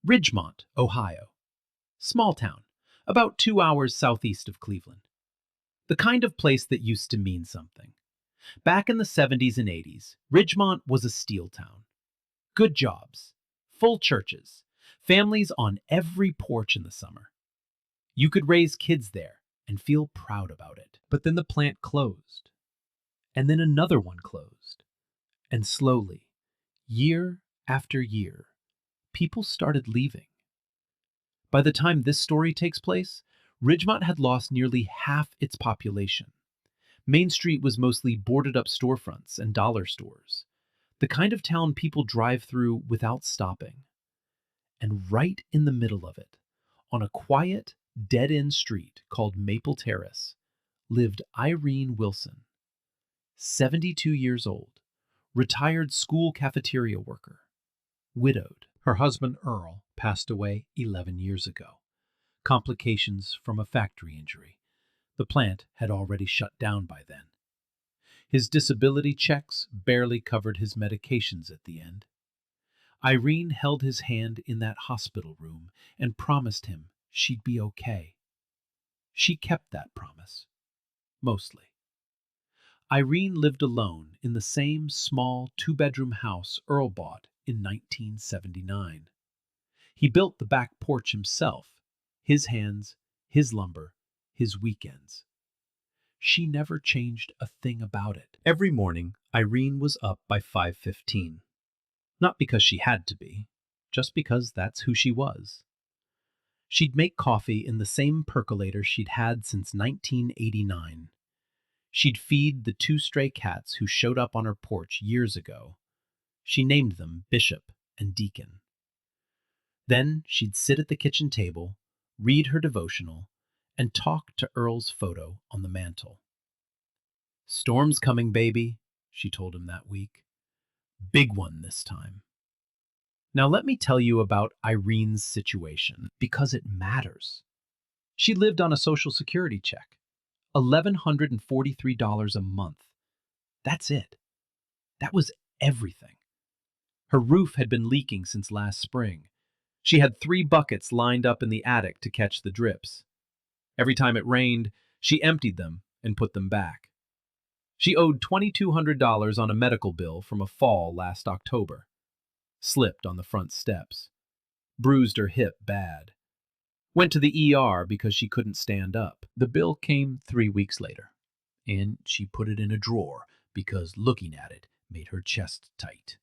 Ridgemont, Ohio. Small town, about 2 hours southeast of Cleveland. The kind of place that used to mean something. Back in the 70s and 80s, Ridgemont was a steel town. Good jobs, full churches, families on every porch in the summer. You could raise kids there and feel proud about it. But then the plant closed. And then another one closed. And slowly, year after year, people started leaving. By the time this story takes place, Ridgemont had lost nearly half its population. Main Street was mostly boarded up storefronts and dollar stores, the kind of town people drive through without stopping. And right in the middle of it, on a quiet, dead-end street called Maple Terrace, lived Irene Wilson, 72 years old, retired school cafeteria worker, widowed. Her husband Earl passed away 11 years ago. Complications from a factory injury. The plant had already shut down by then. His disability checks barely covered his medications at the end. Irene held his hand in that hospital room and promised him she'd be okay. She kept that promise. Mostly. Irene lived alone in the same small two-bedroom house Earl bought in 1979. He built the back porch himself, his hands, his lumber, his weekends. She never changed a thing about it. Every morning, Irene was up by 5:15. Not because she had to be, just because that's who she was. She'd make coffee in the same percolator she'd had since 1989. She'd feed the 2 stray cats who showed up on her porch years ago. She named them Bishop and Deacon. Then she'd sit at the kitchen table, read her devotional, and talk to Earl's photo on the mantel. "Storm's coming, baby," she told him that week. "Big one this time." Now let me tell you about Irene's situation, because it matters. She lived on a Social Security check, $1,143 a month. That's it. That was everything. Her roof had been leaking since last spring. She had 3 buckets lined up in the attic to catch the drips. Every time it rained, she emptied them and put them back. She owed $2,200 on a medical bill from a fall last October. Slipped on the front steps. Bruised her hip bad. Went to the ER because she couldn't stand up. The bill came 3 weeks later, and she put it in a drawer because looking at it made her chest tight.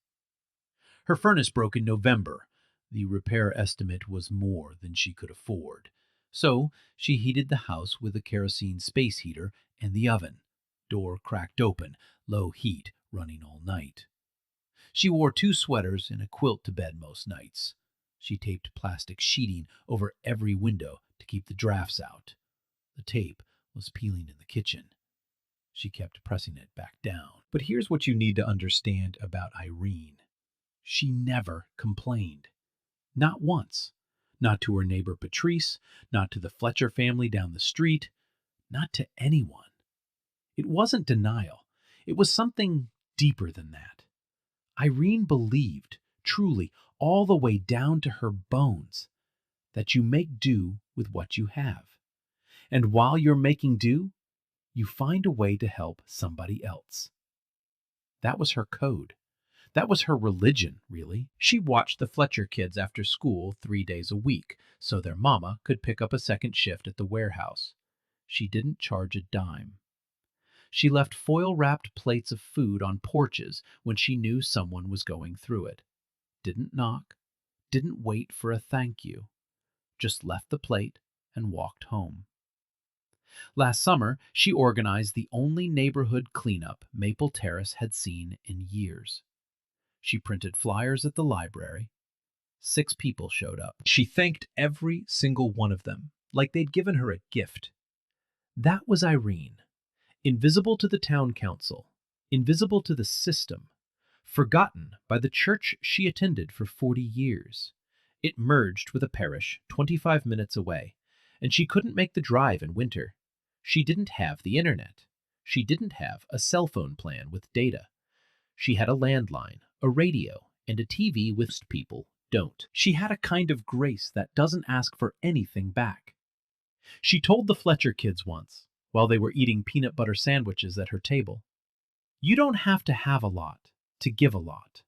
Her furnace broke in November. The repair estimate was more than she could afford. So she heated the house with a kerosene space heater and the oven, door cracked open, low heat running all night. She wore 2 sweaters and a quilt to bed most nights. She taped plastic sheeting over every window to keep the drafts out. The tape was peeling in the kitchen. She kept pressing it back down. But here's what you need to understand about Irene. She never complained. Not once. Not to her neighbor Patrice, not to the Fletcher family down the street, not to anyone. It wasn't denial. It was something deeper than that. Irene believed, truly, all the way down to her bones, that you make do with what you have. And while you're making do, you find a way to help somebody else. That was her code. That was her religion, really. She watched the Fletcher kids after school 3 days a week, so their mama could pick up a second shift at the warehouse. She didn't charge a dime. She left foil-wrapped plates of food on porches when she knew someone was going through it. Didn't knock, didn't wait for a thank you. Just left the plate and walked home. Last summer, she organized the only neighborhood cleanup Maple Terrace had seen in years. She printed flyers at the library. 6 people showed up. She thanked every single one of them, like they'd given her a gift. That was Irene. Invisible to the town council, invisible to the system, forgotten by the church she attended for 40 years. It merged with a parish 25 minutes away, and she couldn't make the drive in winter. She didn't have the internet. She didn't have a cell phone plan with data. She had a landline, a radio, and a TV with people don't. She had a kind of grace that doesn't ask for anything back. She told the Fletcher kids once, while they were eating peanut butter sandwiches at her table, "You don't have to have a lot to give a lot."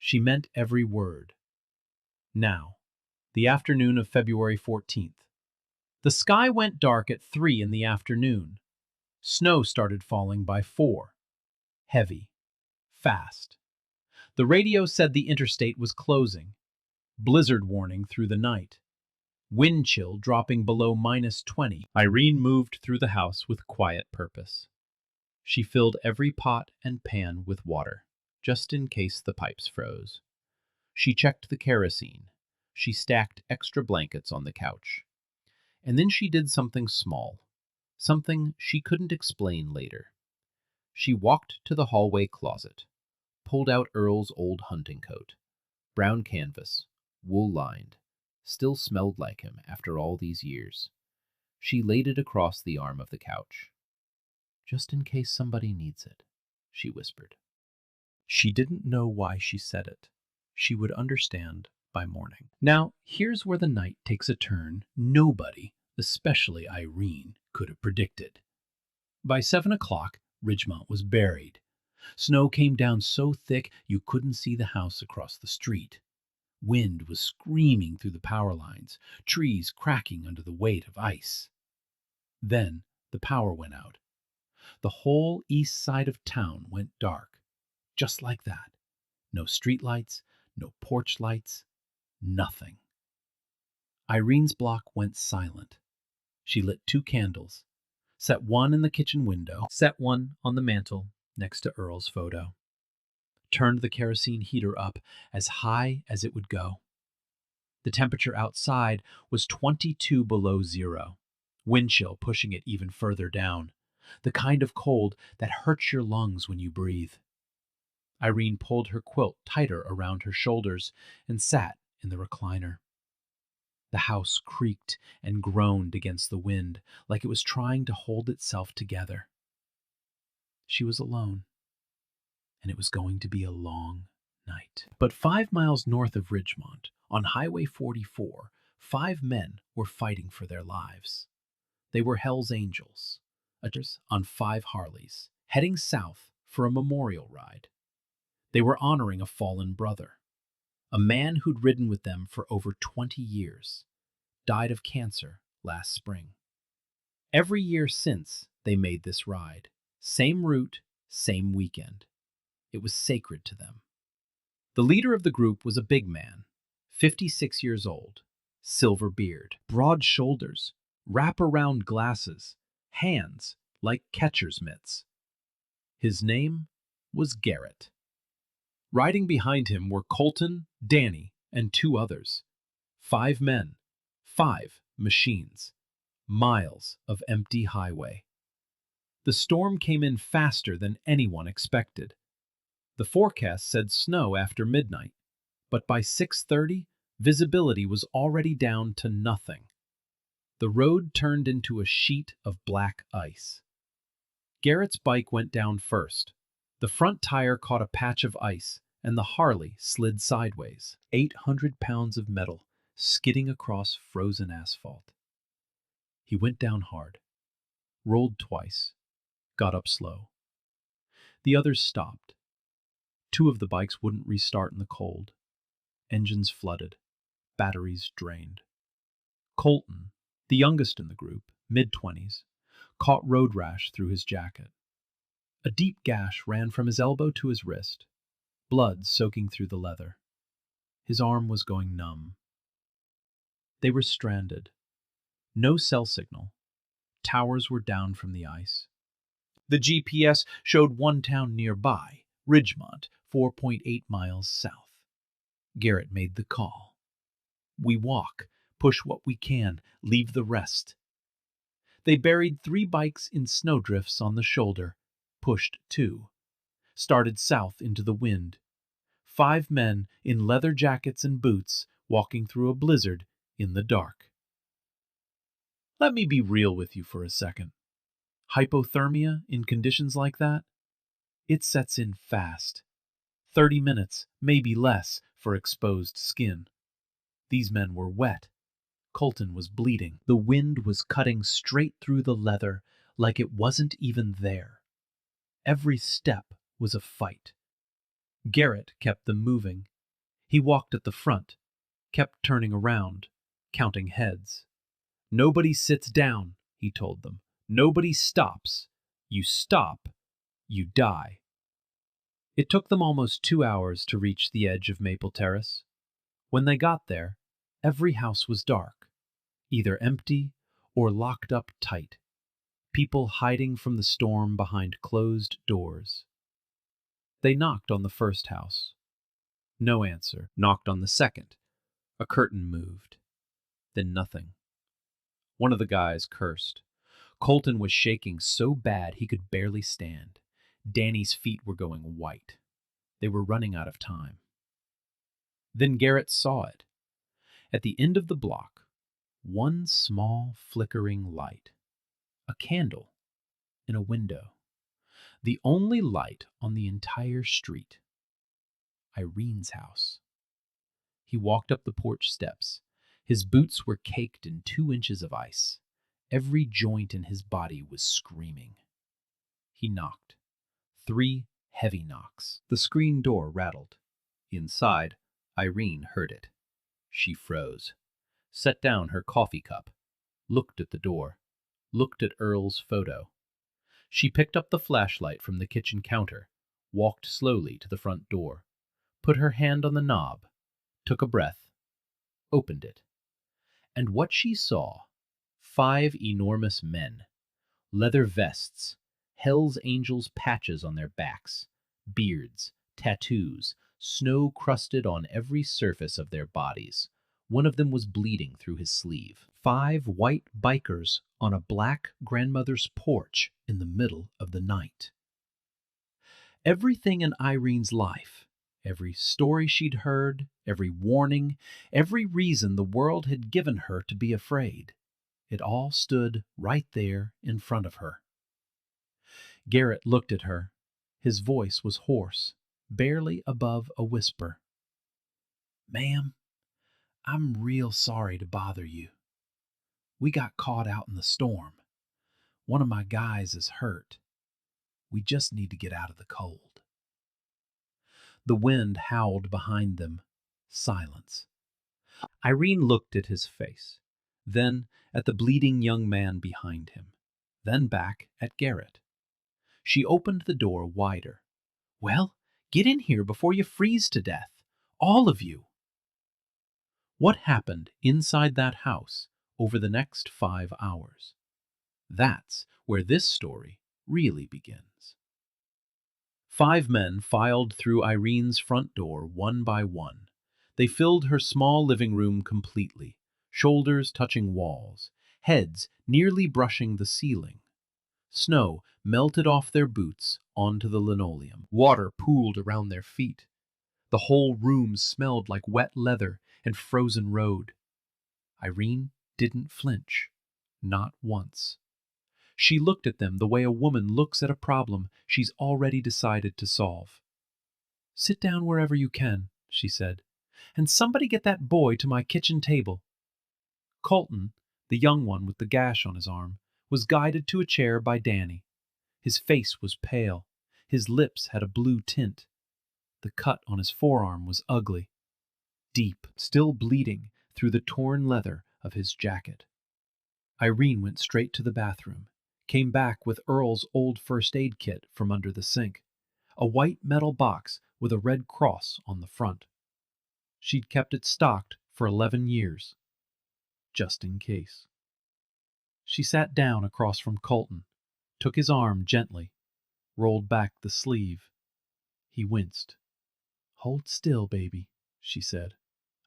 She meant every word. Now, the afternoon of February 14th. The sky went dark at 3 in the afternoon. Snow started falling by 4. Heavy. Fast. The radio said the interstate was closing. Blizzard warning through the night. Wind chill dropping below -20. Irene moved through the house with quiet purpose. She filled every pot and pan with water, just in case the pipes froze. She checked the kerosene. She stacked extra blankets on the couch. And then she did something small, something she couldn't explain later. She walked to the hallway closet, pulled out Earl's old hunting coat, brown canvas, wool-lined, still smelled like him after all these years. She laid it across the arm of the couch. "Just in case somebody needs it," she whispered. She didn't know why she said it. She would understand by morning. Now, here's where the night takes a turn nobody, especially Irene, could have predicted. By 7 o'clock, Ridgemont was buried. Snow came down so thick you couldn't see the house across the street. Wind was screaming through the power lines, trees cracking under the weight of ice. Then the power went out. The whole east side of town went dark, just like that. No streetlights, no porch lights, nothing. Irene's block went silent. She lit 2 candles, set one in the kitchen window, set one on the mantel next to Earl's photo, turned the kerosene heater up as high as it would go. The temperature outside was 22 below zero, wind chill pushing it even further down, the kind of cold that hurts your lungs when you breathe. Irene pulled her quilt tighter around her shoulders and sat in the recliner. The house creaked and groaned against the wind like it was trying to hold itself together. She was alone, and it was going to be a long night. But 5 miles north of Ridgemont, on Highway 44, 5 men were fighting for their lives. They were Hell's Angels, on 5 Harleys, heading south for a memorial ride. They were honoring a fallen brother, a man who'd ridden with them for over 20 years, died of cancer last spring. Every year since, they made this ride. Same route, same weekend. It was sacred to them. The leader of the group was a big man, 56 years old, silver beard, broad shoulders, wrap-around glasses, hands like catcher's mitts. His name was Garrett. Riding behind him were Colton, Danny, and 2 others. 5 men, 5 machines, miles of empty highway. The storm came in faster than anyone expected. The forecast said snow after midnight, but by 6:30, visibility was already down to nothing. The road turned into a sheet of black ice. Garrett's bike went down first. The front tire caught a patch of ice, and the Harley slid sideways, 800 pounds of metal skidding across frozen asphalt. He went down hard, rolled twice, got up slow. The others stopped. 2 of the bikes wouldn't restart in the cold. Engines flooded, batteries drained. Colton, the youngest in the group, mid-20s, caught road rash through his jacket. A deep gash ran from his elbow to his wrist, blood soaking through the leather. His arm was going numb. They were stranded. No cell signal. Towers were down from the ice. The GPS showed one town nearby, Ridgemont, 4.8 miles south. Garrett made the call. "We walk, push what we can, leave the rest." They buried 3 bikes in snowdrifts on the shoulder, pushed 2, started south into the wind. 5 men in leather jackets and boots walking through a blizzard in the dark. Let me be real with you for a second. Hypothermia in conditions like that? It sets in fast. 30 minutes, maybe less, for exposed skin. These men were wet. Colton was bleeding. The wind was cutting straight through the leather like it wasn't even there. Every step was a fight. Garrett kept them moving. He walked at the front, kept turning around, counting heads. Nobody sits down, he told them. Nobody stops. You stop, you die. It took them almost 2 hours to reach the edge of Maple Terrace. When they got there, every house was dark, either empty or locked up tight, people hiding from the storm behind closed doors. They knocked on the first house. No answer. Knocked on the second. A curtain moved. Then nothing. One of the guys cursed. Colton was shaking so bad he could barely stand. Danny's feet were going white. They were running out of time. Then Garrett saw it. At the end of the block, one small flickering light. A candle in a window. The only light on the entire street. Irene's house. He walked up the porch steps. His boots were caked in 2 inches of ice. Every joint in his body was screaming. He knocked. 3 heavy knocks. The screen door rattled. Inside, Irene heard it. She froze, set down her coffee cup, looked at the door, looked at Earl's photo. She picked up the flashlight from the kitchen counter, walked slowly to the front door, put her hand on the knob, took a breath, opened it. And what she saw, 5 enormous men, leather vests, Hell's Angels patches on their backs, beards, tattoos, snow crusted on every surface of their bodies. One of them was bleeding through his sleeve. 5 white bikers on a black grandmother's porch in the middle of the night. Everything in Irene's life, every story she'd heard, every warning, every reason the world had given her to be afraid, it all stood right there in front of her. Garrett looked at her. His voice was hoarse, barely above a whisper. "Ma'am, I'm real sorry to bother you. We got caught out in the storm. One of my guys is hurt. We just need to get out of the cold." The wind howled behind them. Silence. Irene looked at his face, then at the bleeding young man behind him, then back at Garrett. She opened the door wider. "Well, get in here before you freeze to death. All of you." What happened inside that house over the next 5 hours? That's where this story really begins. 5 men filed through Irene's front door one by one. They filled her small living room completely, shoulders touching walls, heads nearly brushing the ceiling. Snow melted off their boots onto the linoleum. Water pooled around their feet. The whole room smelled like wet leather and frozen road. Irene didn't flinch, not once. She looked at them the way a woman looks at a problem she's already decided to solve. "Sit down wherever you can," she said, "and somebody get that boy to my kitchen table." Colton, the young one with the gash on his arm, was guided to a chair by Danny. His face was pale. His lips had a blue tint. The cut on his forearm was ugly, deep, still bleeding through the torn leather of his jacket. Irene went straight to the bathroom, came back with Earl's old first aid kit from under the sink, a white metal box with a red cross on the front. She'd kept it stocked for 11 years, just in case. She sat down across from Colton, took his arm gently, rolled back the sleeve. He winced. "Hold still, baby," she said.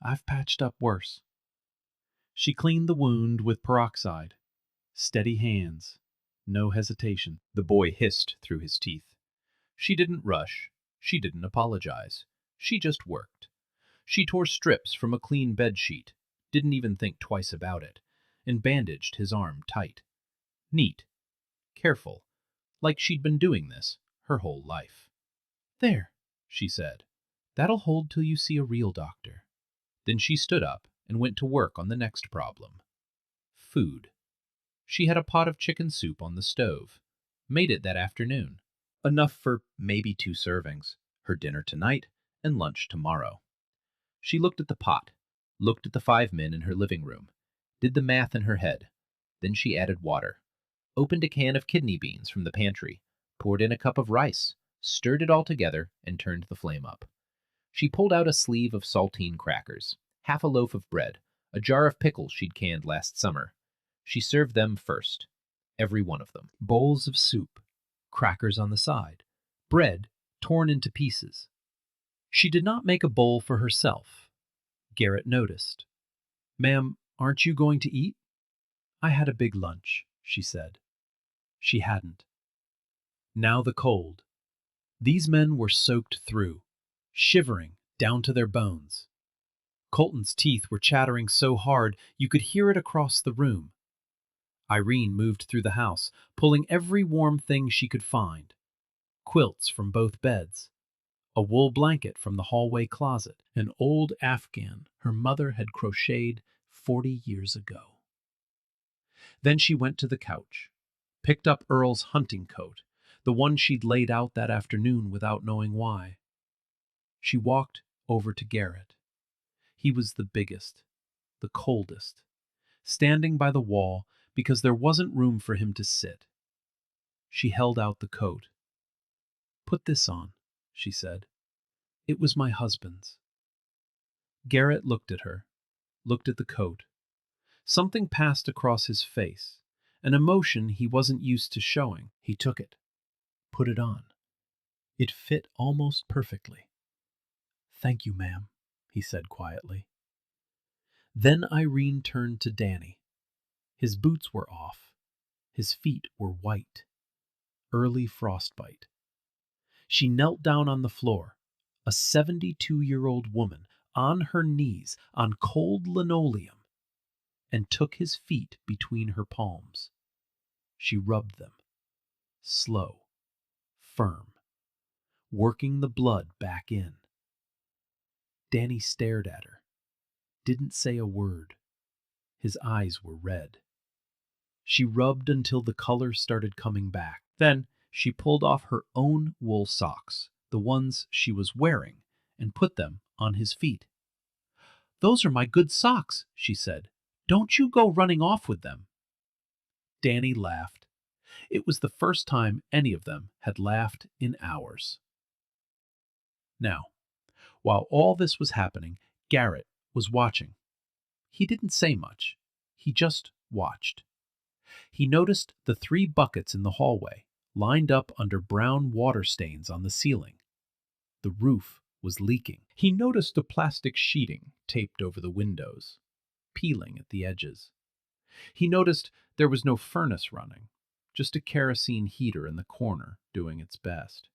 "I've patched up worse." She cleaned the wound with peroxide. Steady hands. No hesitation. The boy hissed through his teeth. She didn't rush. She didn't apologize. She just worked. She tore strips from a clean bedsheet, didn't even think twice about it, and bandaged his arm tight. Neat. Careful. Like she'd been doing this her whole life. "There," she said. That'll hold till you see a real doctor. Then she stood up and went to work on the next problem. Food. She had a pot of chicken soup on the stove. Made it that afternoon. Enough for maybe 2 servings. Her dinner tonight and lunch tomorrow. She looked at the pot, looked at the 5 men in her living room, did the math in her head. Then she added water, opened a can of kidney beans from the pantry, poured in a cup of rice, stirred it all together, and turned the flame up. She pulled out a sleeve of saltine crackers, half a loaf of bread, a jar of pickles she'd canned last summer. She served them first, every one of them. Bowls of soup, crackers on the side, bread torn into pieces. She did not make a bowl for herself. Garrett noticed. "Ma'am, aren't you going to eat?" "I had a big lunch," she said. She hadn't. Now the cold. These men were soaked through, shivering down to their bones. Colton's teeth were chattering so hard you could hear it across the room. Irene moved through the house, pulling every warm thing she could find. Quilts from both beds, a wool blanket from the hallway closet, an old Afghan her mother had crocheted 40 years ago. Then she went to the couch, picked up Earl's hunting coat, the one she'd laid out that afternoon without knowing why. She walked over to Garrett. He was the biggest, the coldest, standing by the wall because there wasn't room for him to sit. She held out the coat. "Put this on," she said. "It was my husband's." Garrett looked at her, looked at the coat. Something passed across his face, an emotion he wasn't used to showing. He took it, put it on. It fit almost perfectly. "Thank you, ma'am," he said quietly. Then Irene turned to Danny. His boots were off. His feet were white. Early frostbite. She knelt down on the floor, a 72-year-old woman, on her knees, on cold linoleum, and took his feet between her palms. She rubbed them, slow, firm, working the blood back in. Danny stared at her, didn't say a word. His eyes were red. She rubbed until the color started coming back. Then she pulled off her own wool socks, the ones she was wearing, and put them on his feet. "Those are my good socks," she said. "Don't you go running off with them." Danny laughed. It was the first time any of them had laughed in hours. Now, while all this was happening, Garrett was watching. He didn't say much. He just watched. He noticed the 3 buckets in the hallway, lined up under brown water stains on the ceiling. The roof was leaking. He noticed the plastic sheeting taped over the windows, peeling at the edges. He noticed there was no furnace running, just a kerosene heater in the corner doing its best.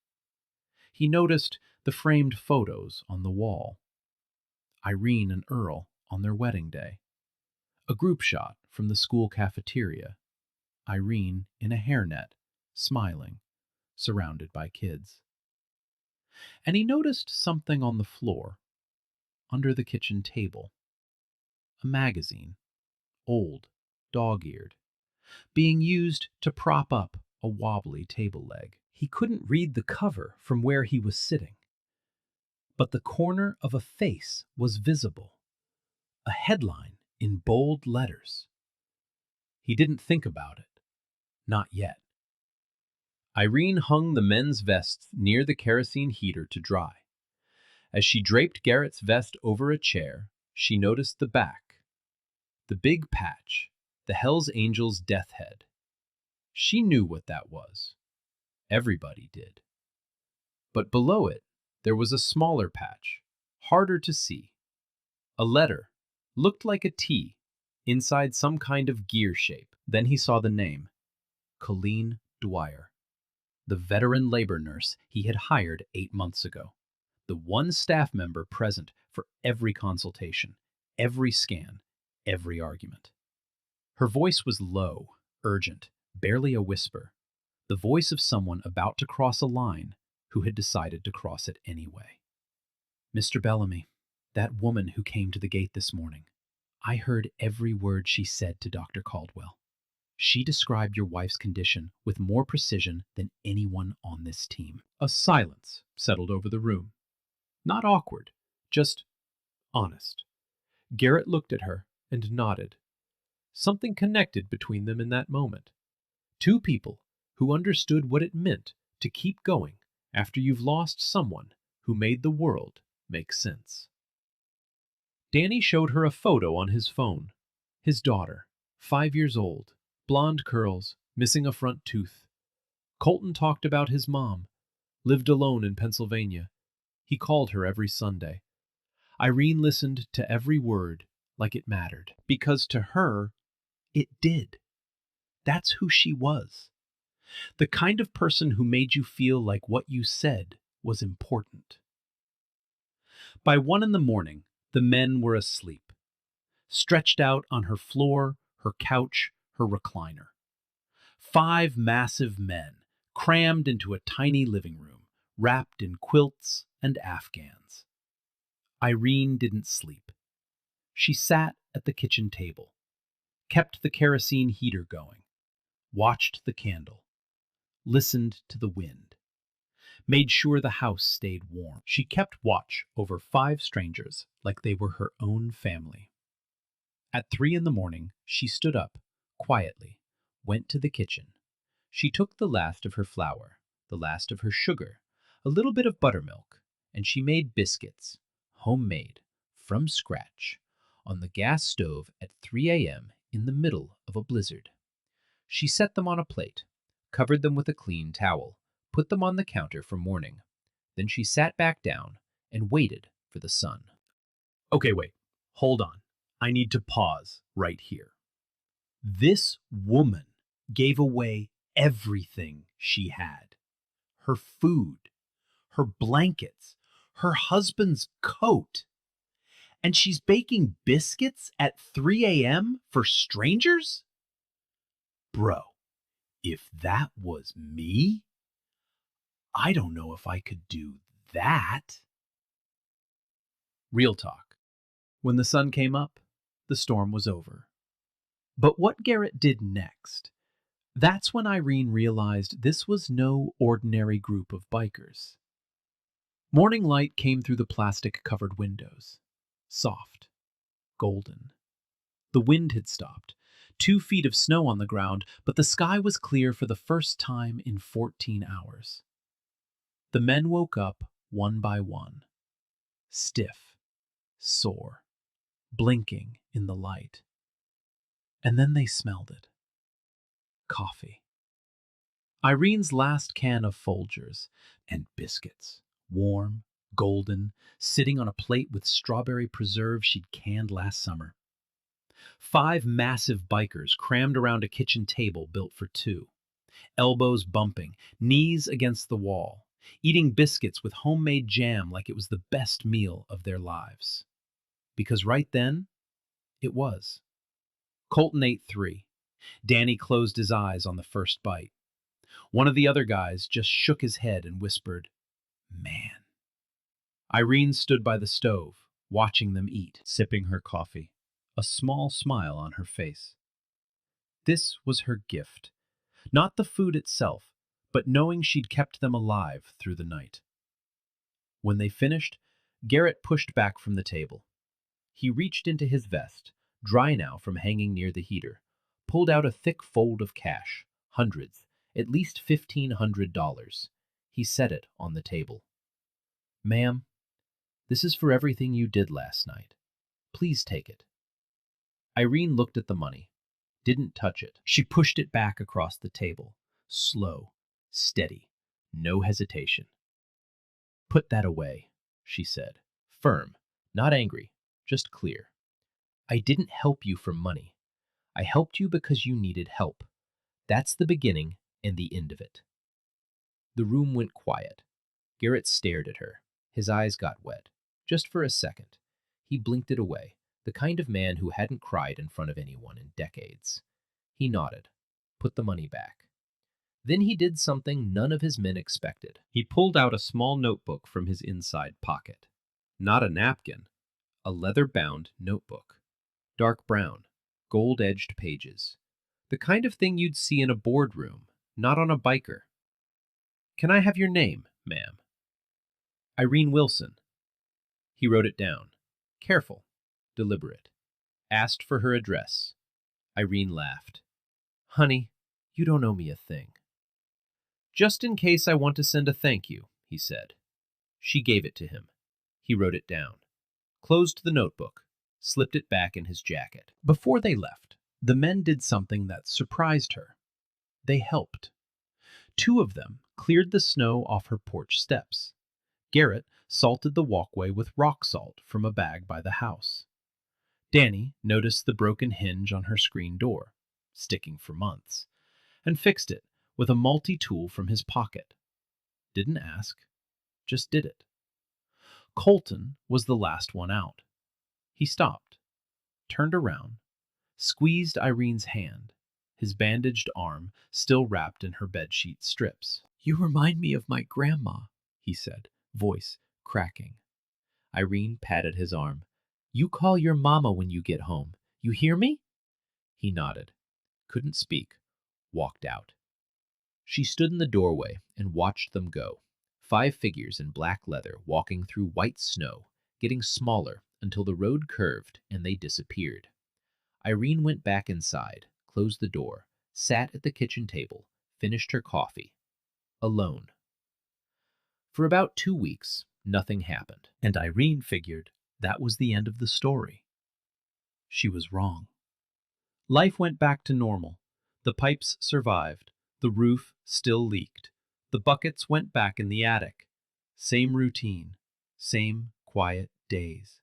He noticed the framed photos on the wall. Irene and Earl on their wedding day. A group shot from the school cafeteria. Irene in a hairnet, smiling, surrounded by kids. And he noticed something on the floor, under the kitchen table. A magazine, old, dog-eared, being used to prop up a wobbly table leg. He couldn't read the cover from where he was sitting, but the corner of a face was visible, a headline in bold letters. He didn't think about it. Not yet. Irene hung the men's vests near the kerosene heater to dry. As she draped Garrett's vest over a chair, she noticed the back. The big patch, the Hells Angels' death head. She knew what that was. Everybody did. But below it, there was a smaller patch, harder to see. A letter, looked like a T, inside some kind of gear shape. Then he saw the name, Colleen Dwyer, the veteran labor nurse he had hired 8 months ago. The one staff member present for every consultation, every scan, every argument. Her voice was low, urgent, barely a whisper, the voice of someone about to cross a line who had decided to cross it anyway. Mr. Bellamy, that woman who came to the gate this morning. I heard every word she said to Dr. Caldwell. She described your wife's condition with more precision than anyone on this team. A silence settled over the room. Not awkward, just honest. Garrett looked at her and nodded. Something connected between them in that moment. Two people who understood what it meant to keep going after you've lost someone who made the world make sense. Danny showed her a photo on his phone. His daughter, 5 years old, blonde curls, missing a front tooth. Colton talked about his mom, lived alone in Pennsylvania. He called her every Sunday. Irene listened to every word like it mattered, because to her, it did. That's who she was. The kind of person who made you feel like what you said was important. By 1 in the morning, the men were asleep, stretched out on her floor, her couch, her recliner. 5 massive men, crammed into a tiny living room, wrapped in quilts and afghans. Irene didn't sleep. She sat at the kitchen table, kept the kerosene heater going, watched the candle, listened to the wind, made sure the house stayed warm. She kept watch over 5 strangers like they were her own family. At 3 in the morning, she stood up, quietly, went to the kitchen. She took the last of her flour, the last of her sugar, a little bit of buttermilk, and she made biscuits, homemade, from scratch, on the gas stove at 3 a.m. in the middle of a blizzard. She set them on a plate, covered them with a clean towel, put them on the counter for morning. Then she sat back down and waited for the sun. Okay, wait. Hold on. I need to pause right here. This woman gave away everything she had. Her food, her blankets, her husband's coat. And she's baking biscuits at 3 a.m. for strangers? Bro, if that was me, I don't know if I could do that. Real talk. When the sun came up, the storm was over. But what Garrett did next, that's when Irene realized this was no ordinary group of bikers. Morning light came through the plastic-covered windows. Soft. Golden. The wind had stopped. 2 feet of snow on the ground, but the sky was clear for the first time in 14 hours. The men woke up one by one. Stiff. Sore. Blinking in the light. And then they smelled it. Coffee. Irene's last can of Folgers and biscuits. Warm, golden, sitting on a plate with strawberry preserve she'd canned last summer. 5 massive bikers crammed around a kitchen table built for 2. Elbows bumping, knees against the wall, eating biscuits with homemade jam like it was the best meal of their lives. Because right then, it was. Colton ate 3. Danny closed his eyes on the first bite. One of the other guys just shook his head and whispered, "Man." Irene stood by the stove, watching them eat, sipping her coffee, a small smile on her face. This was her gift. Not the food itself, but knowing she'd kept them alive through the night. When they finished, Garrett pushed back from the table. He reached into his vest, dry now from hanging near the heater, pulled out a thick fold of cash, hundreds, at least $1,500. He set it on the table. "Ma'am, this is for everything you did last night. Please take it." Irene looked at the money, didn't touch it. She pushed it back across the table, slow, steady, no hesitation. "Put that away," she said, firm, not angry, just clear. "I didn't help you for money. I helped you because you needed help. That's the beginning and the end of it." The room went quiet. Garrett stared at her. His eyes got wet. Just for a second. He blinked it away, the kind of man who hadn't cried in front of anyone in decades. He nodded, put the money back. Then he did something none of his men expected. He pulled out a small notebook from his inside pocket. Not a napkin, a leather-bound notebook. Dark brown, gold-edged pages. The kind of thing you'd see in a boardroom, not on a biker. Can I have your name, ma'am? Irene Wilson. He wrote it down. Careful, deliberate. Asked for her address. Irene laughed. Honey, you don't owe me a thing. Just in case I want to send a thank you, he said. She gave it to him. He wrote it down, closed the notebook, slipped it back in his jacket. Before they left, the men did something that surprised her. They helped. Two of them cleared the snow off her porch steps. Garrett salted the walkway with rock salt from a bag by the house. Danny noticed the broken hinge on her screen door, sticking for months, and fixed it with a multi-tool from his pocket. Didn't ask, just did it. Colton was the last one out. He stopped, turned around, squeezed Irene's hand, his bandaged arm still wrapped in her bedsheet strips. You remind me of my grandma, he said, voice cracking. Irene patted his arm. You call your mama when you get home. You hear me? He nodded, couldn't speak, walked out. She stood in the doorway and watched them go. 5 figures in black leather walking through white snow, getting smaller until the road curved and they disappeared. Irene went back inside, closed the door, sat at the kitchen table, finished her coffee. Alone. For about 2 weeks, nothing happened, and Irene figured that was the end of the story. She was wrong. Life went back to normal. The pipes survived. The roof still leaked. The buckets went back in the attic. Same routine. Same quiet days.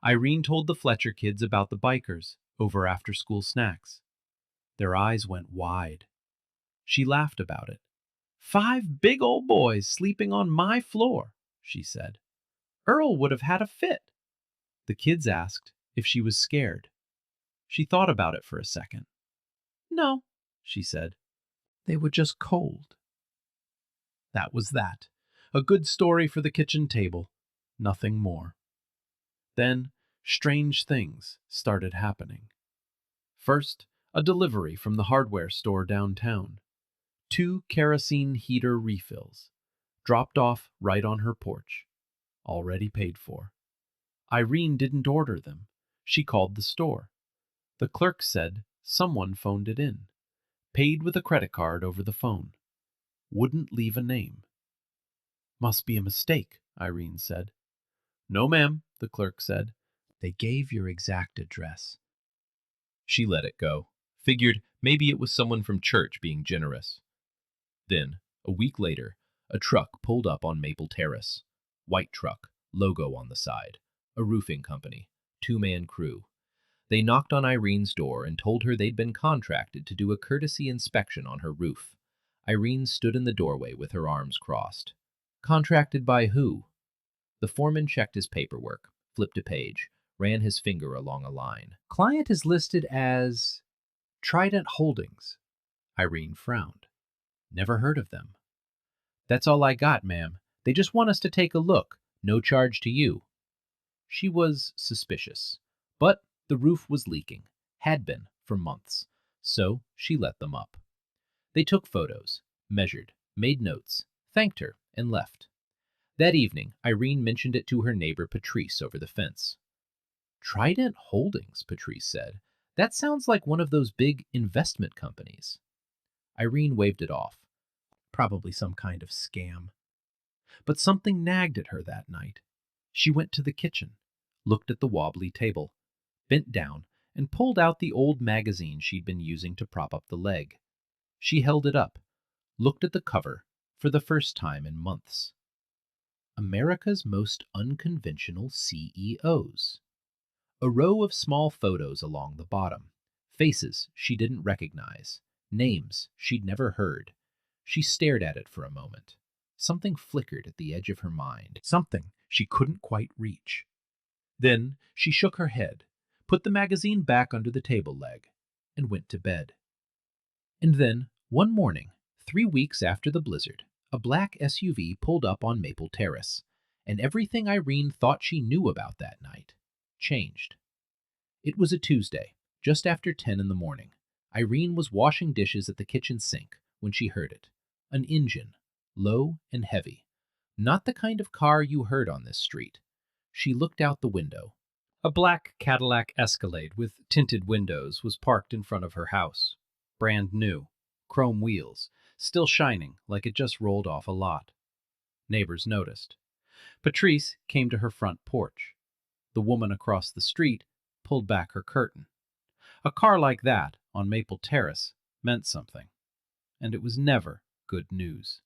Irene told the Fletcher kids about the bikers over after-school snacks. Their eyes went wide. She laughed about it. 5 big old boys sleeping on my floor, she said. Earl would have had a fit. The kids asked if she was scared. She thought about it for a second. No, she said. They were just cold. That was that. A good story for the kitchen table. Nothing more. Then, strange things started happening. First, a delivery from the hardware store downtown. 2 kerosene heater refills, dropped off right on her porch, already paid for. Irene didn't order them. She called the store. The clerk said someone phoned it in, paid with a credit card over the phone. Wouldn't leave a name. Must be a mistake, Irene said. No, ma'am, the clerk said. They gave your exact address. She let it go. Figured maybe it was someone from church being generous. Then, a week later, a truck pulled up on Maple Terrace. White truck, logo on the side. A roofing company. 2-man crew. They knocked on Irene's door and told her they'd been contracted to do a courtesy inspection on her roof. Irene stood in the doorway with her arms crossed. Contracted by who? The foreman checked his paperwork, flipped a page, ran his finger along a line. Client is listed as Trident Holdings. Irene frowned. Never heard of them. That's all I got, ma'am. They just want us to take a look. No charge to you. She was suspicious. But the roof was leaking. Had been for months. So she let them up. They took photos, measured, made notes, thanked her, and left. That evening, Irene mentioned it to her neighbor Patrice over the fence. Trident Holdings, Patrice said. That sounds like one of those big investment companies. Irene waved it off. Probably some kind of scam. But something nagged at her that night. She went to the kitchen, looked at the wobbly table, bent down, and pulled out the old magazine she'd been using to prop up the leg. She held it up, looked at the cover for the first time in months. America's Most Unconventional CEOs. A row of small photos along the bottom. Faces she didn't recognize. Names she'd never heard. She stared at it for a moment. Something flickered at the edge of her mind. Something she couldn't quite reach. Then she shook her head, put the magazine back under the table leg, and went to bed. And then, one morning, 3 weeks after the blizzard, a black SUV pulled up on Maple Terrace. and everything Irene thought she knew about that night changed. It was a Tuesday, just after 10 in the morning. Irene was washing dishes at the kitchen sink when she heard it. An engine, low and heavy. Not the kind of car you heard on this street. She looked out the window. A black Cadillac Escalade with tinted windows was parked in front of her house. Brand new, chrome wheels, still shining like it just rolled off a lot. Neighbors noticed. Patrice came to her front porch. The woman across the street pulled back her curtain. A car like that on Maple Terrace meant something, and it was never good news.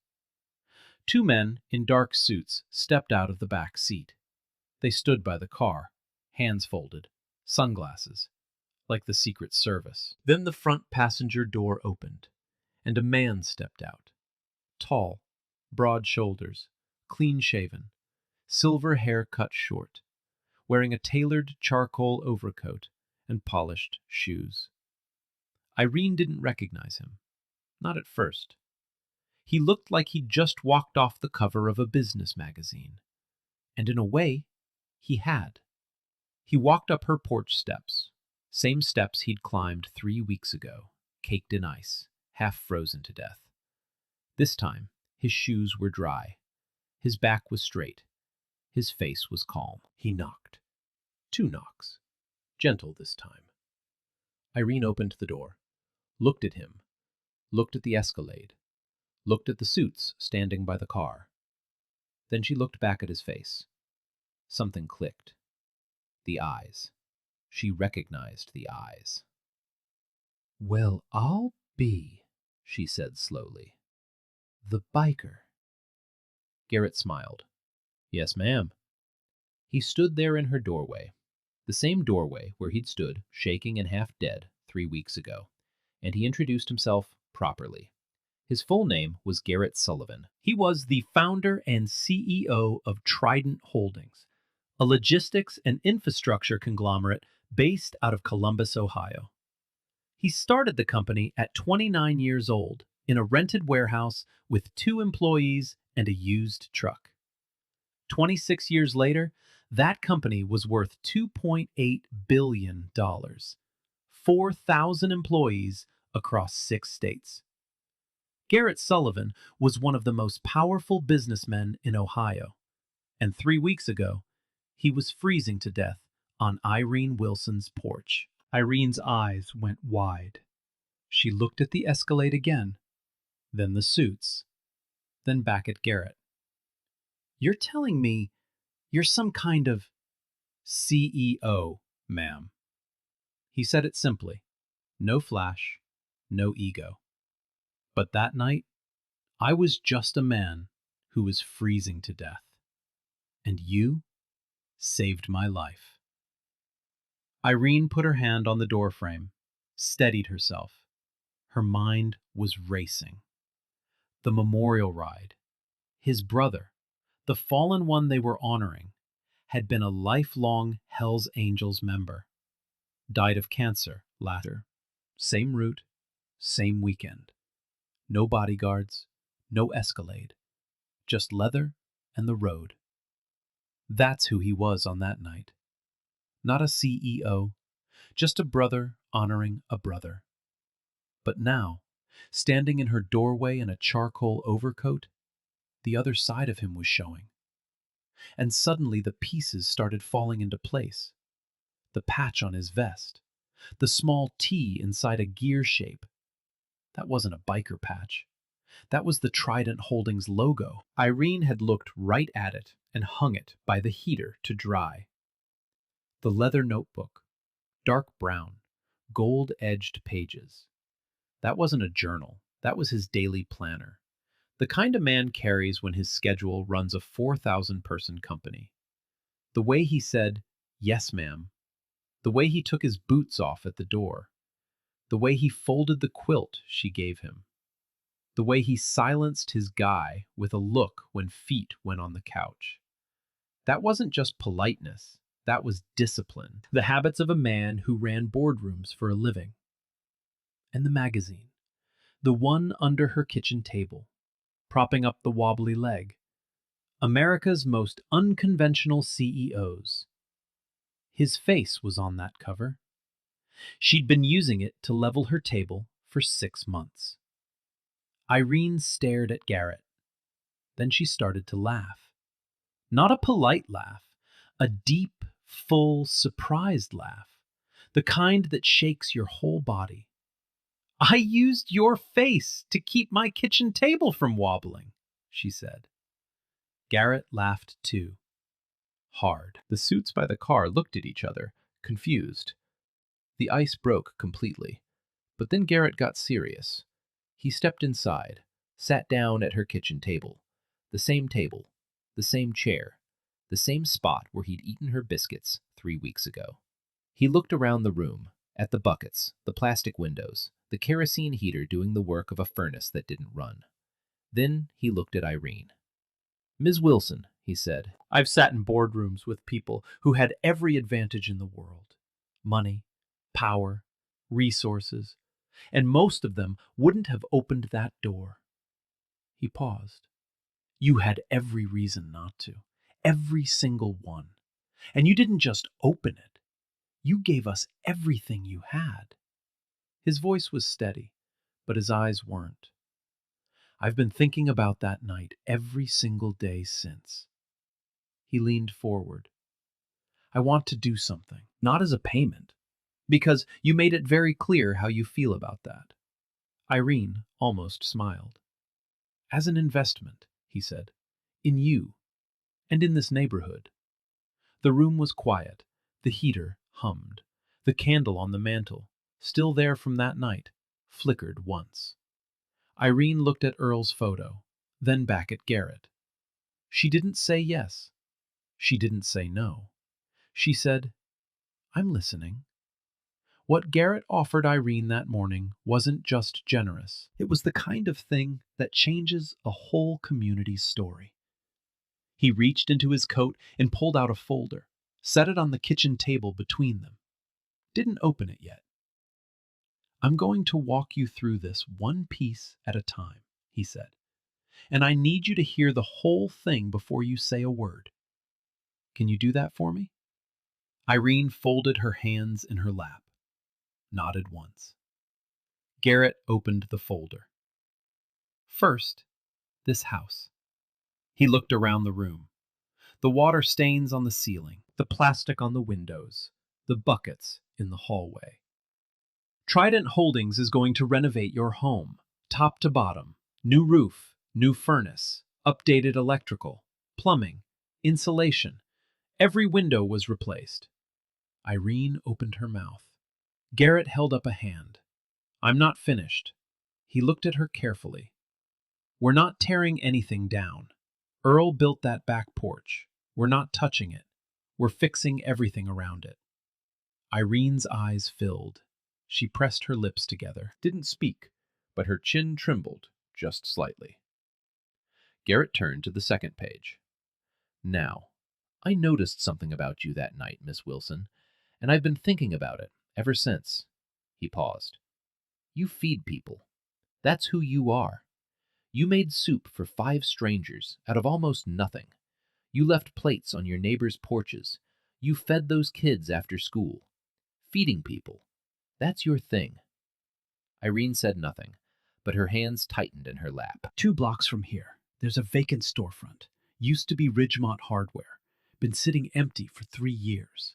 Two men in dark suits stepped out of the back seat. They stood by the car, hands folded, sunglasses, like the Secret Service. Then the front passenger door opened, and a man stepped out. Tall, broad shoulders, clean-shaven, silver hair cut short, wearing a tailored charcoal overcoat and polished shoes. Irene didn't recognize him, not at first. He looked like he'd just walked off the cover of a business magazine. And in a way, he had. He walked up her porch steps, same steps he'd climbed 3 weeks ago, caked in ice, half frozen to death. This time, his shoes were dry. His back was straight. His face was calm. He knocked. 2 knocks. Gentle this time. Irene opened the door, looked at him, looked at the Escalade, looked at the suits standing by the car. Then she looked back at his face. Something clicked. The eyes. She recognized the eyes. "Well, I'll be," she said slowly. "The biker." Garrett smiled. "Yes, ma'am." He stood there in her doorway, the same doorway where he'd stood, shaking and half dead, 3 weeks ago, and he introduced himself properly. His full name was Garrett Sullivan. He was the founder and CEO of Trident Holdings, a logistics and infrastructure conglomerate based out of Columbus, Ohio. He started the company at 29 years old in a rented warehouse with 2 employees and a used truck. 26 years later, that company was worth $2.8 billion, 4,000 employees across 6 states. Garrett Sullivan was one of the most powerful businessmen in Ohio, and 3 weeks ago, he was freezing to death on Irene Wilson's porch. Irene's eyes went wide. She looked at the Escalade again, then the suits, then back at Garrett. "You're telling me you're some kind of CEO, ma'am." He said it simply, no flash, no ego. But that night, I was just a man who was freezing to death. And you saved my life. Irene put her hand on the doorframe, steadied herself. Her mind was racing. The memorial ride, his brother, the fallen one they were honoring, had been a lifelong Hells Angels member. Died of cancer last year. Same route, same weekend. No bodyguards, no Escalade, just leather and the road. That's who he was on that night. Not a CEO, just a brother honoring a brother. But now, standing in her doorway in a charcoal overcoat, the other side of him was showing. And suddenly the pieces started falling into place. The patch on his vest, the small T inside a gear shape. That wasn't a biker patch. That was the Trident Holdings logo. Irene had looked right at it and hung it by the heater to dry. The leather notebook, dark brown, gold-edged pages. That wasn't a journal. That was his daily planner. The kind a man carries when his schedule runs a 4,000-person company. The way he said, "Yes, ma'am." The way he took his boots off at the door. The way he folded the quilt she gave him. The way he silenced his guy with a look when feet went on the couch. That wasn't just politeness. That was discipline. The habits of a man who ran boardrooms for a living. And the magazine. The one under her kitchen table, propping up the wobbly leg. America's Most Unconventional CEOs. His face was on that cover. She'd been using it to level her table for 6 months. Irene stared at Garrett. Then she started to laugh. Not a polite laugh, a deep, full, surprised laugh. The kind that shakes your whole body. "I used your face to keep my kitchen table from wobbling," she said. Garrett laughed too. Hard. The suits by the car looked at each other, confused. The ice broke completely. But then Garrett got serious. He stepped inside, sat down at her kitchen table. The same chair, the same spot where he'd eaten her biscuits 3 weeks ago. He looked around the room, at the buckets, the plastic windows, the kerosene heater doing the work of a furnace that didn't run. Then he looked at Irene. "Ms. Wilson," he said, "I've sat in boardrooms with people who had every advantage in the world. Money, power, resources, and most of them wouldn't have opened that door." He paused. "You had every reason not to. Every single one. And you didn't just open it. You gave us everything you had." His voice was steady, but his eyes weren't. "I've been thinking about that night every single day since." He leaned forward. "I want to do something, not as a payment, because you made it very clear how you feel about that." Irene almost smiled. "As an investment," he said, "in you, and in this neighborhood." The room was quiet. The heater hummed. The candle on the mantel, still there from that night, flickered once. Irene looked at Earl's photo, then back at Garrett. She didn't say yes. She didn't say no. She said, "I'm listening." What Garrett offered Irene that morning wasn't just generous. It was the kind of thing that changes a whole community's story. He reached into his coat and pulled out a folder, set it on the kitchen table between them. Didn't open it yet. "I'm going to walk you through this one piece at a time," he said. "And I need you to hear the whole thing before you say a word. Can you do that for me?" Irene folded her hands in her lap, nodded once. Garrett opened the folder. "First, this house." He looked around the room. The water stains on the ceiling, the plastic on the windows, the buckets in the hallway. Trident Holdings is going to renovate your home, top to bottom. New roof, new furnace, updated electrical, plumbing, insulation. Every window was replaced. Irene opened her mouth. Garrett held up a hand. "I'm not finished." He looked at her carefully. "We're not tearing anything down. Earl built that back porch. We're not touching it. We're fixing everything around it." Irene's eyes filled. She pressed her lips together, didn't speak, but her chin trembled just slightly. Garrett turned to the second page. "Now, I noticed something about you that night, Miss Wilson, and I've been thinking about it ever since." He paused. "You feed people. That's who you are. You made soup for 5 strangers out of almost nothing. You left plates on your neighbors' porches. You fed those kids after school. Feeding people. That's your thing." Irene said nothing, but her hands tightened in her lap. "2 blocks from here, there's a vacant storefront. Used to be Ridgemont Hardware. Been sitting empty for 3 years."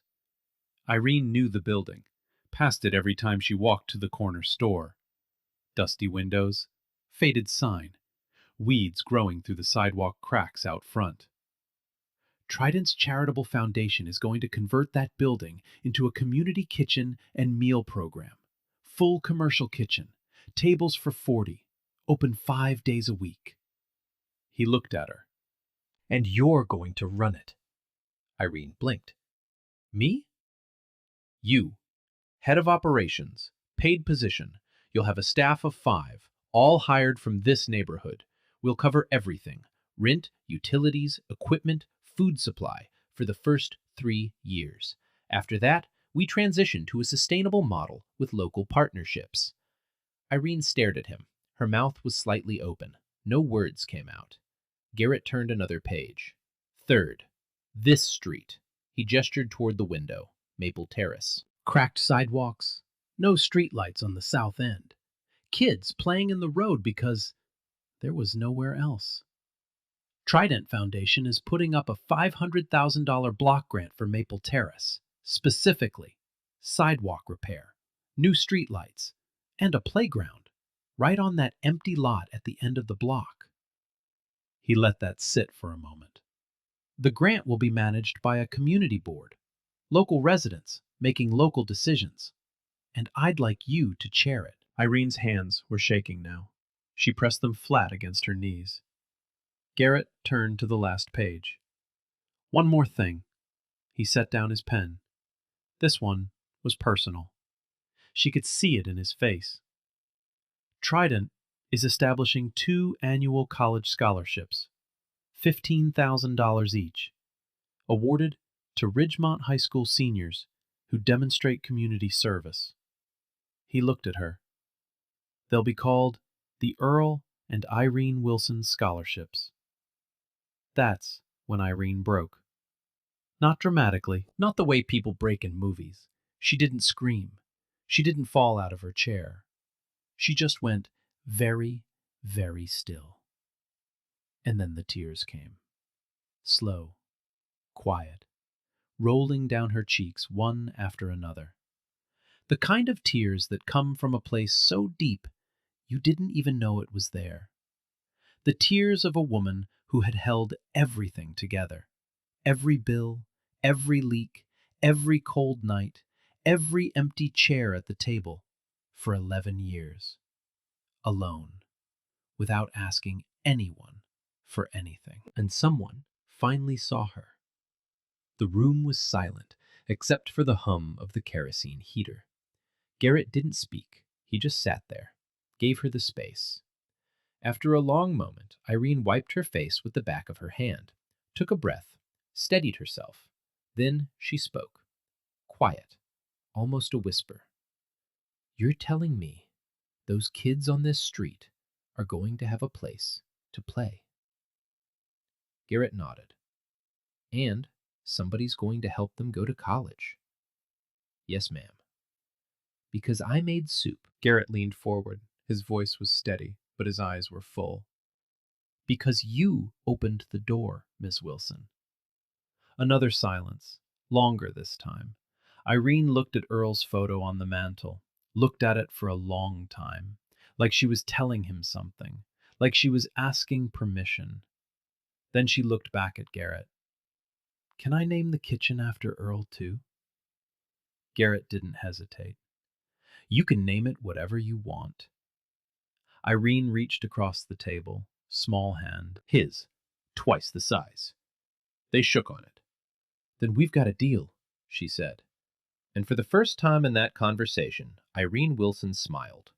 Irene knew the building, passed it every time she walked to the corner store. Dusty windows, faded sign, weeds growing through the sidewalk cracks out front. Trident's charitable foundation is going to convert that building into a community kitchen and meal program. Full commercial kitchen, tables for 40, open 5 days a week. He looked at her. "And you're going to run it." Irene blinked. "Me?" "You. Head of operations, paid position. You'll have a staff of 5, all hired from this neighborhood. We'll cover everything: rent, utilities, equipment, food supply, for the first 3 years. After that, we transition to a sustainable model with local partnerships." Irene stared at him. Her mouth was slightly open. No words came out. Garrett turned another page. Third, this street. He gestured toward the window. Maple Terrace. Cracked sidewalks, no streetlights on the south end. Kids playing in the road because there was nowhere else. Trident Foundation is putting up a $500,000 block grant for Maple Terrace, specifically sidewalk repair, new streetlights, and a playground right on that empty lot at the end of the block. He let that sit for a moment. The grant will be managed by a community board, local residents making local decisions, and I'd like you to chair it. Irene's hands were shaking now. She pressed them flat against her knees. Garrett turned to the last page. One more thing. He set down his pen. This one was personal. She could see it in his face. Trident is establishing 2 annual college scholarships, $15,000 each, awarded to Ridgemont High School seniors who demonstrate community service. He looked at her. They'll be called the Earl and Irene Wilson Scholarships. That's when Irene broke. Not dramatically, not the way people break in movies. She didn't scream. She didn't fall out of her chair. She just went very, very still. And then the tears came. Slow, quiet, rolling down her cheeks one after another. The kind of tears that come from a place so deep you didn't even know it was there. The tears of a woman who had held everything together. Every bill, every leak, every cold night, every empty chair at the table, for 11 years. Alone, without asking anyone for anything. And someone finally saw her. The room was silent, except for the hum of the kerosene heater. Garrett didn't speak. He just sat there, gave her the space. After a long moment, Irene wiped her face with the back of her hand, took a breath, steadied herself. Then she spoke. Quiet, almost a whisper. You're telling me those kids on this street are going to have a place to play? Garrett nodded. And somebody's going to help them go to college. Yes, ma'am. Because I made soup. Garrett leaned forward. His voice was steady, but his eyes were full. Because you opened the door, Miss Wilson. Another silence, longer this time. Irene looked at Earl's photo on the mantel, looked at it for a long time, like she was telling him something, like she was asking permission. Then she looked back at Garrett. Can I name the kitchen after Earl, too? Garrett didn't hesitate. You can name it whatever you want. Irene reached across the table, small hand, his, twice the size. They shook on it. Then we've got a deal, she said. And for the first time in that conversation, Irene Wilson smiled.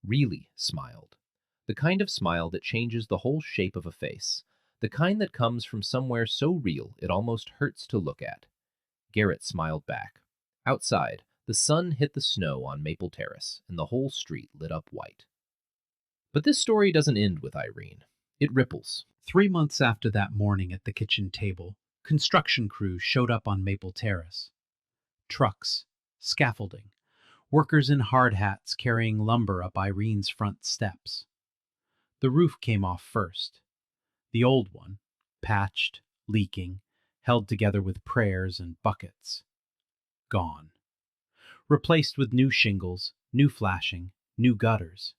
Really smiled. The kind of smile that changes the whole shape of a face. The kind that comes from somewhere so real it almost hurts to look at. Garrett smiled back. Outside, the sun hit the snow on Maple Terrace, and the whole street lit up white. But this story doesn't end with Irene. It ripples. 3 months after that morning at the kitchen table, construction crews showed up on Maple Terrace. Trucks, scaffolding, workers in hard hats carrying lumber up Irene's front steps. The roof came off first. The old one, patched, leaking, held together with prayers and buckets. Gone. Replaced with new shingles, new flashing, new gutters.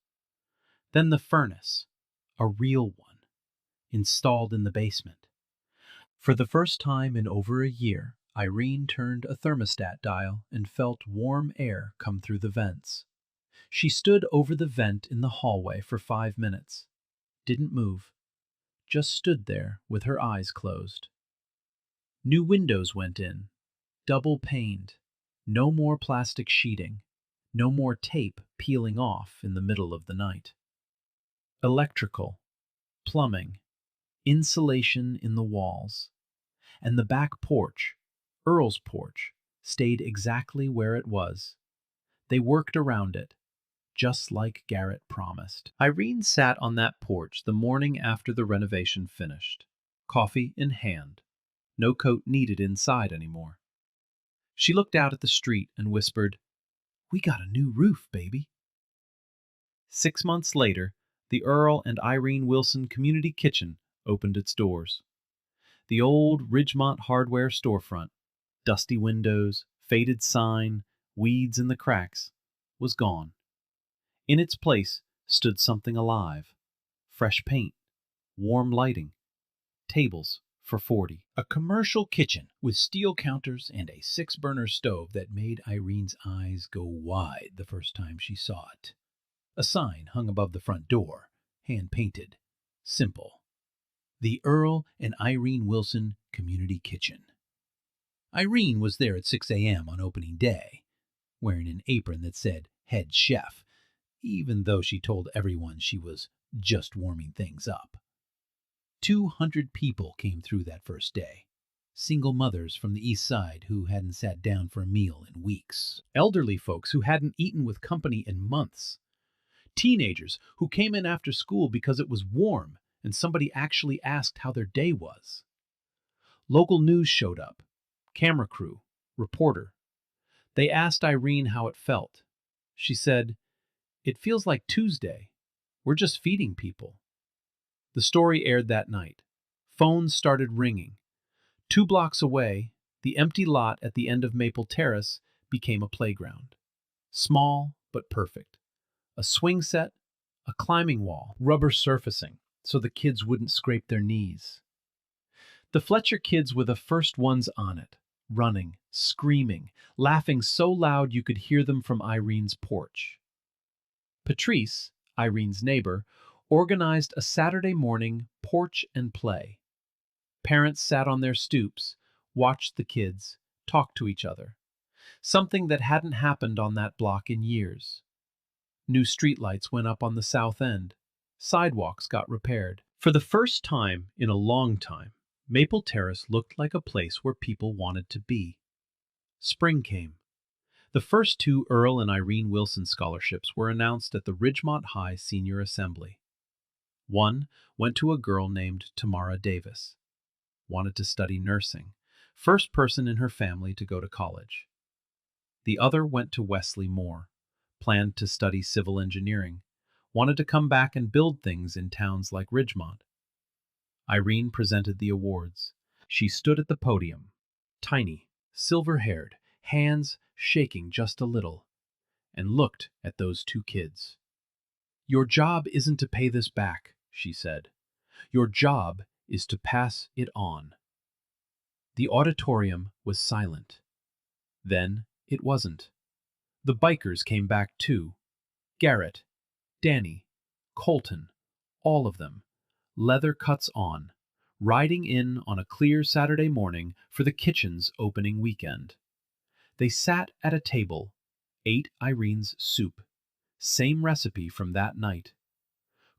Then the furnace, a real one, installed in the basement. For the first time in over a year, Irene turned a thermostat dial and felt warm air come through the vents. She stood over the vent in the hallway for 5 minutes. Didn't move. Just stood there with her eyes closed. New windows went in, double-paned. No more plastic sheeting. No more tape peeling off in the middle of the night. Electrical, plumbing, insulation in the walls. And the back porch, Earl's porch, stayed exactly where it was. They worked around it, just like Garrett promised. Irene sat on that porch the morning after the renovation finished, coffee in hand, no coat needed inside anymore. She looked out at the street and whispered, "We got a new roof, baby." 6 months later, the Earl and Irene Wilson Community Kitchen opened its doors. The old Ridgemont hardware storefront, dusty windows, faded sign, weeds in the cracks, was gone. In its place stood something alive: fresh paint, warm lighting, tables for 40. A commercial kitchen with steel counters and a 6-burner stove that made Irene's eyes go wide the first time she saw it. A sign hung above the front door, hand-painted, simple: The Earl and Irene Wilson Community Kitchen. Irene was there at 6 a.m. on opening day, wearing an apron that said head chef, even though she told everyone she was just warming things up. 200 people came through that first day. Single mothers from the east side who hadn't sat down for a meal in weeks. Elderly folks who hadn't eaten with company in months. Teenagers who came in after school because it was warm and somebody actually asked how their day was. Local news showed up. Camera crew, reporter. They asked Irene how it felt. She said, "It feels like Tuesday. We're just feeding people." The story aired that night. Phones started ringing. 2 blocks away, the empty lot at the end of Maple Terrace became a playground. Small but perfect. A swing set, a climbing wall, rubber surfacing so the kids wouldn't scrape their knees. The Fletcher kids were the first ones on it, running, screaming, laughing so loud you could hear them from Irene's porch. Patrice, Irene's neighbor, organized a Saturday morning porch and play. Parents sat on their stoops, watched the kids, talked to each other. Something that hadn't happened on that block in years. New streetlights went up on the south end. Sidewalks got repaired. For the first time in a long time, Maple Terrace looked like a place where people wanted to be. Spring came. The first 2 Earl and Irene Wilson scholarships were announced at the Ridgemont High Senior Assembly. One went to a girl named Tamara Davis. Wanted to study nursing. First person in her family to go to college. The other went to Wesley Moore. Planned to study civil engineering. Wanted to come back and build things in towns like Ridgemont. Irene presented the awards. She stood at the podium, tiny, silver-haired, hands shaking just a little, and looked at those 2 kids. "Your job isn't to pay this back," she said. "Your job is to pass it on." The auditorium was silent. Then it wasn't. The bikers came back too. Garrett, Danny, Colton, all of them, leather cuts on, riding in on a clear Saturday morning for the kitchen's opening weekend. They sat at a table, ate Irene's soup, same recipe from that night.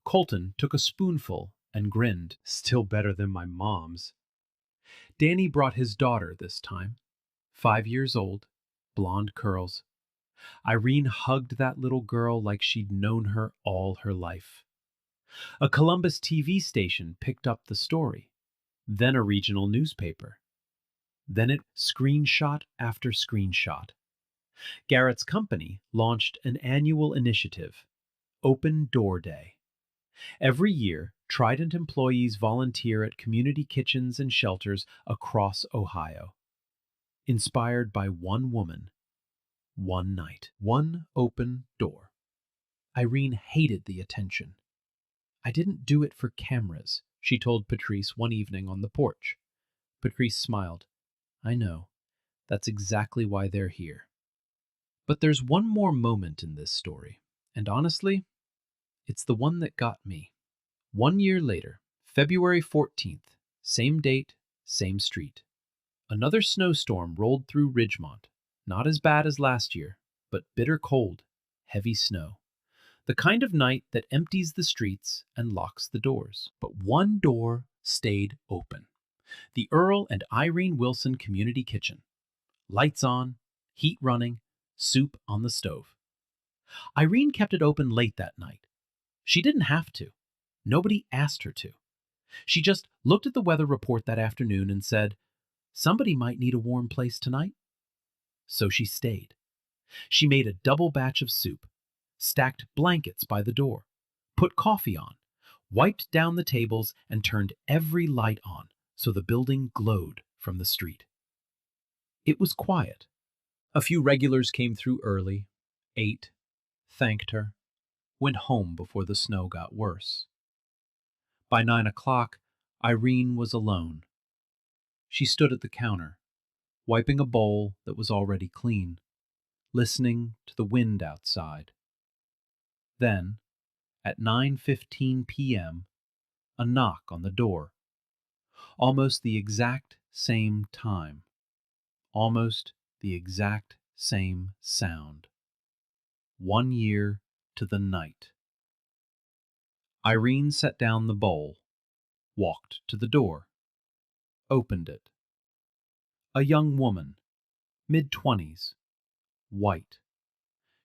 Colton took a spoonful and grinned, "Still better than my mom's." Danny brought his daughter this time, 5 years old, blonde curls. Irene hugged that little girl like she'd known her all her life. A Columbus TV station picked up the story, then a regional newspaper. Then it screenshot after screenshot. Garrett's company launched an annual initiative, Open Door Day. Every year, Trident employees volunteer at community kitchens and shelters across Ohio. Inspired by one woman, one night, one open door. Irene hated the attention. "I didn't do it for cameras," she told Patrice one evening on the porch. Patrice smiled. "I know. That's exactly why they're here." But there's one more moment in this story, and honestly, it's the one that got me. 1 year later, February 14th, same date, same street. Another snowstorm rolled through Ridgemont. Not as bad as last year, but bitter cold, heavy snow. The kind of night that empties the streets and locks the doors. But one door stayed open. The Earl and Irene Wilson Community Kitchen. Lights on, heat running, soup on the stove. Irene kept it open late that night. She didn't have to. Nobody asked her to. She just looked at the weather report that afternoon and said, somebody might need a warm place tonight. So she stayed. She made a double batch of soup, stacked blankets by the door, put coffee on, wiped down the tables, and turned every light on so the building glowed from the street. It was quiet. A few regulars came through early, ate, thanked her, went home before the snow got worse. By 9 o'clock, Irene was alone. She stood at the counter, wiping a bowl that was already clean, listening to the wind outside. Then, at 9:15 p.m., a knock on the door. Almost the exact same time. Almost the exact same sound. 1 year to the night. Irene set down the bowl, walked to the door, opened it. A young woman, mid-20s, white,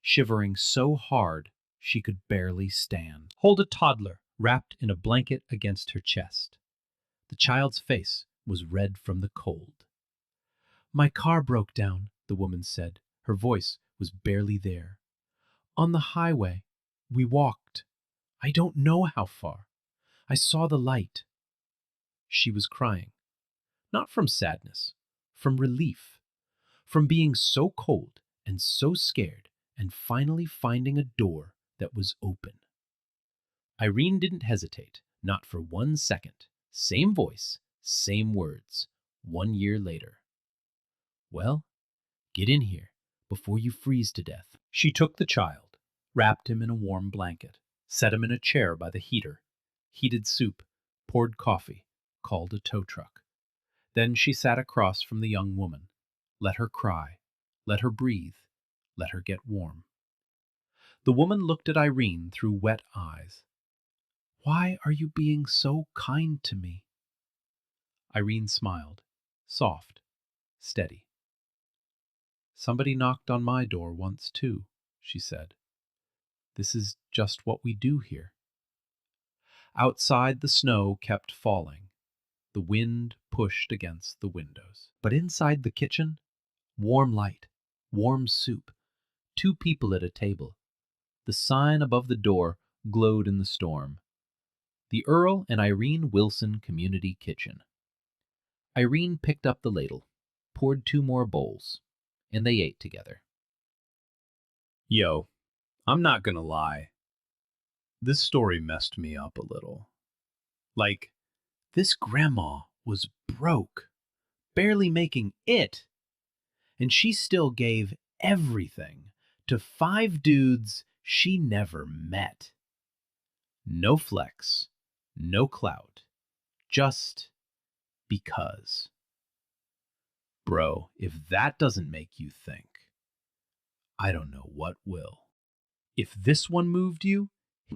shivering so hard she could barely stand, hold a toddler wrapped in a blanket against her chest. The child's face was red from the cold. My car broke down, the woman said. Her voice was barely there. On the highway. We walked. I don't know how far. I saw the light. She was crying. Not from sadness, from relief, from being so cold and so scared and finally finding a door that was open. Irene didn't hesitate, not for 1 second. Same voice, same words, 1 year later. Well, get in here before you freeze to death. She took the child, wrapped him in a warm blanket, set him in a chair by the heater, heated soup, poured coffee, called a tow truck. Then she sat across from the young woman, let her cry, let her breathe, let her get warm. The woman looked at Irene through wet eyes. Why are you being so kind to me? Irene smiled, soft, steady. Somebody knocked on my door once too, she said. This is just what we do here. Outside, the snow kept falling. The wind pushed against the windows. But inside the kitchen, warm light, warm soup, 2 people at a table. The sign above the door glowed in the storm. The Earl and Irene Wilson Community Kitchen. Irene picked up the ladle, poured 2 more bowls, and they ate together. Yo, I'm not gonna lie. This story messed me up a little. Like, this grandma was broke, barely making it, and she still gave everything to 5 dudes she never met. No flex, no clout, just because. Bro, if that doesn't make you think, I don't know what will. If this one moved you,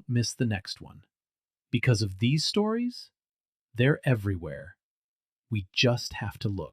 miss the next one. Because of these stories, they're everywhere. We just have to look.